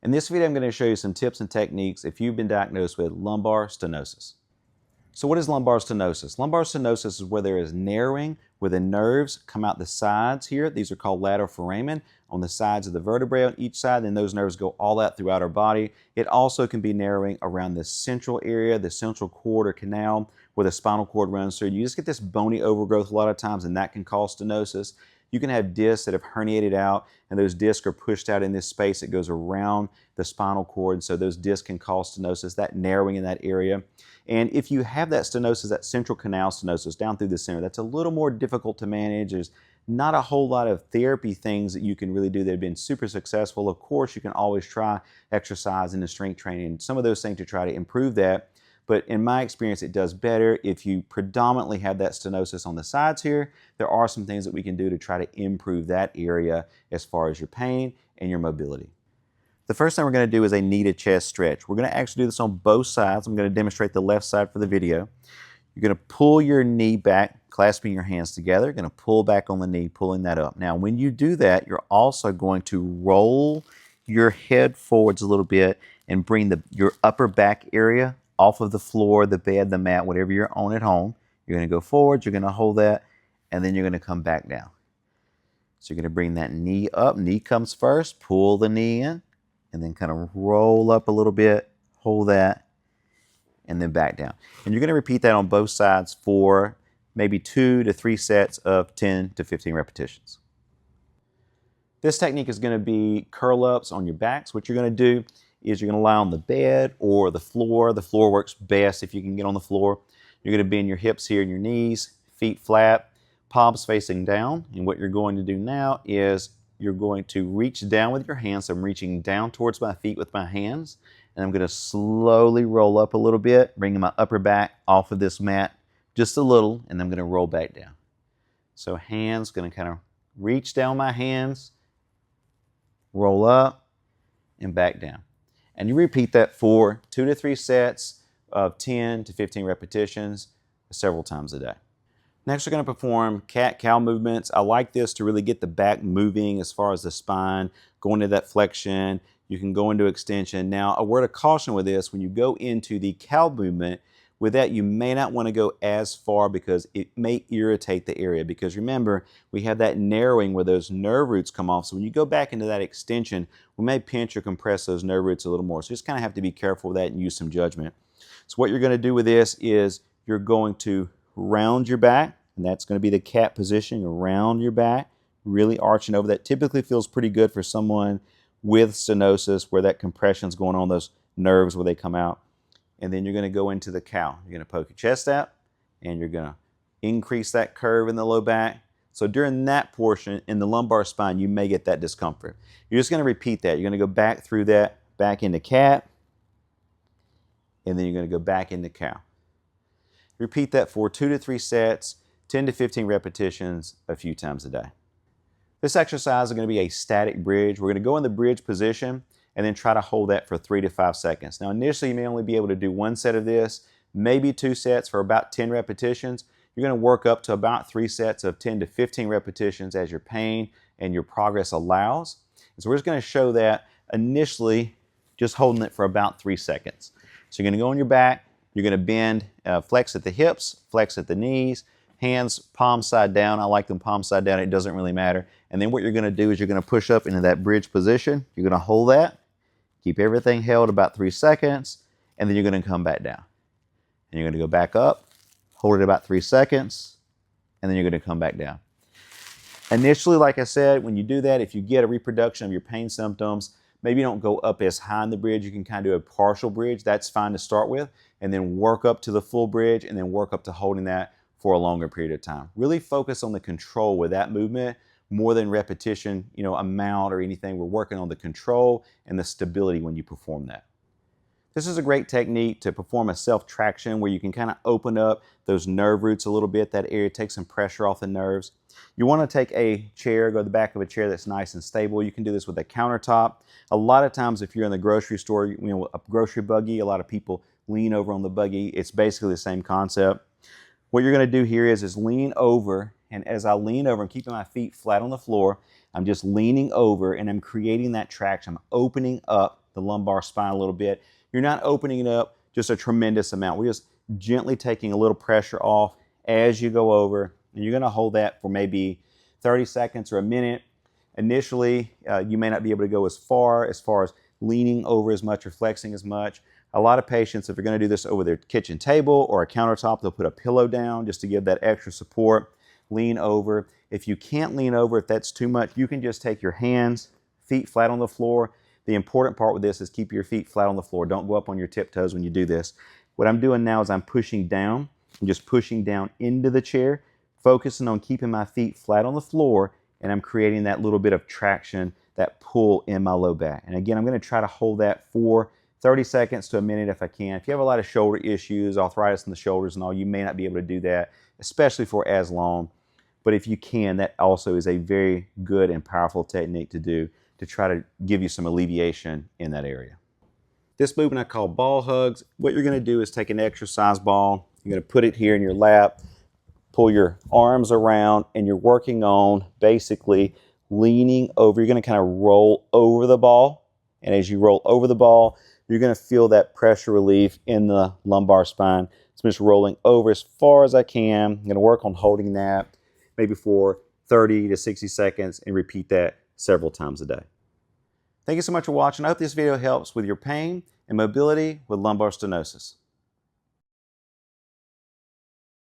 In this video, I'm going to show you some tips and techniques if you've been diagnosed with lumbar stenosis. So what is lumbar stenosis? Lumbar stenosis is where there is narrowing, where the nerves come out the sides here. These are called lateral foramen on the sides of the vertebrae on each side, and those nerves go all out throughout our body. It also can be narrowing around the central area, the central cord or canal where the spinal cord runs through. You just get this bony overgrowth a lot of times, and that can cause stenosis. You can have discs that have herniated out, and those discs are pushed out in this space that goes around the spinal cord, so those discs can cause stenosis, that narrowing in that area. And if you have that stenosis, that central canal stenosis down through the center, that's a little more difficult to manage. There's not a whole lot of therapy things that you can really do that have been super successful. Of course, you can always try exercise and strength training, some of those things to try to improve that. But in my experience, it does better if you predominantly have that stenosis on the sides here. There are some things that we can do to try to improve that area as far as your pain and your mobility. The first thing we're going to do is a knee to chest stretch. We're going to actually do this on both sides. I'm going to demonstrate the left side for the video. You're going to pull your knee back, clasping your hands together. You're going to pull back on the knee, pulling that up. Now, when you do that, you're also going to roll your head forwards a little bit and bring your upper back area off of the floor, the bed, the mat, whatever you're on at home. You're going to go forward, you're going to hold that, and then you're going to come back down. So you're going to bring that knee up. Knee comes first, pull the knee in, and then kind of roll up a little bit, hold that, and then back down. And you're going to repeat that on both sides for maybe 2 to 3 sets of 10 to 15 repetitions. This technique is going to be curl-ups on your backs. What you're going to do is you're going to lie on the bed or the floor. The floor works best if you can get on the floor. You're going to bend your hips here and your knees, feet flat, palms facing down. And what you're going to do now is you're going to reach down with your hands. So I'm reaching down towards my feet with my hands, and I'm going to slowly roll up a little bit, bringing my upper back off of this mat just a little, and I'm going to roll back down. So hands, going to kind of reach down my hands, roll up, and back down. And you repeat that for 2 to 3 sets of 10 to 15 repetitions several times a day. Next, we're going to perform cat-cow movements. I like this to really get the back moving as far as the spine, go into that flexion. You can go into extension. Now, a word of caution with this, when you go into the cow movement, with that, you may not want to go as far because it may irritate the area. Because remember, we have that narrowing where those nerve roots come off. So when you go back into that extension, we may pinch or compress those nerve roots a little more. So just kind of have to be careful with that and use some judgment. So what you're going to do with this is you're going to round your back, and that's going to be the cat position. Around your back, really arching over. That typically feels pretty good for someone with stenosis where that compression is going on, those nerves where they come out. And then you're going to go into the cow. You're going to poke your chest out, and you're going to increase that curve in the low back. So during that portion in the lumbar spine, you may get that discomfort. You're just going to repeat that. You're going to go back through that, back into cat, and then you're going to go back into cow. Repeat that for 2 to 3 sets, 10 to 15 repetitions a few times a day. This exercise is going to be a static bridge. We're going to go in the bridge position and then try to hold that for 3 to 5 seconds. Now initially you may only be able to do 1 set of this, maybe 2 sets for about 10 repetitions. You're going to work up to about 3 sets of 10 to 15 repetitions as your pain and your progress allows. And so we're just going to show that initially just holding it for about 3 seconds. So you're going to go on your back, you're going to bend, flex at the hips, flex at the knees, hands palm side down. I like them palm side down, it doesn't really matter. And then what you're going to do is you're going to push up into that bridge position. You're going to hold that. Keep everything held about 3 seconds, and then you're going to come back down. And you're going to go back up, hold it about 3 seconds, and then you're going to come back down. Initially, like I said, when you do that, if you get a reproduction of your pain symptoms, maybe you don't go up as high in the bridge. You can kind of do a partial bridge. That's fine to start with, and then work up to the full bridge, and then work up to holding that for a longer period of time. Really focus on the control with that movement more than repetition, amount or anything. We're working on the control and the stability when you perform that. This is a great technique to perform a self-traction where you can kind of open up those nerve roots a little bit, that area, take some pressure off the nerves. You want to take a chair, go to the back of a chair that's nice and stable. You can do this with a countertop. A lot of times if you're in the grocery store, a grocery buggy, a lot of people lean over on the buggy. It's basically the same concept. What you're going to do here is lean over, and as I lean over, I'm keeping my feet flat on the floor. I'm just leaning over and I'm creating that traction. I'm opening up the lumbar spine a little bit. You're not opening it up just a tremendous amount. We're just gently taking a little pressure off as you go over, and you're going to hold that for maybe 30 seconds or a minute. Initially, you may not be able to go as far as leaning over as much or flexing as much. A lot of patients, if they're going to do this over their kitchen table or a countertop, they'll put a pillow down just to give that extra support. Lean over. If you can't lean over, if that's too much, you can just take your hands, feet flat on the floor. The important part with this is keep your feet flat on the floor. Don't go up on your tiptoes when you do this. What I'm doing now is I'm pushing down. I'm just pushing down into the chair, focusing on keeping my feet flat on the floor, and I'm creating that little bit of traction, that pull in my low back. And again, I'm going to try to hold that for 30 seconds to a minute if I can. If you have a lot of shoulder issues, arthritis in the shoulders and all, you may not be able to do that, especially for as long. But if you can, that also is a very good and powerful technique to do to try to give you some alleviation in that area. This movement I call ball hugs. What you're going to do is take an exercise ball. You're going to put it here in your lap, pull your arms around, and you're working on basically leaning over. You're going to kind of roll over the ball. And as you roll over the ball, you're going to feel that pressure relief in the lumbar spine. So I'm just rolling over as far as I can. I'm going to work on holding that maybe for 30 to 60 seconds and repeat that several times a day. Thank you so much for watching. I hope this video helps with your pain and mobility with lumbar stenosis.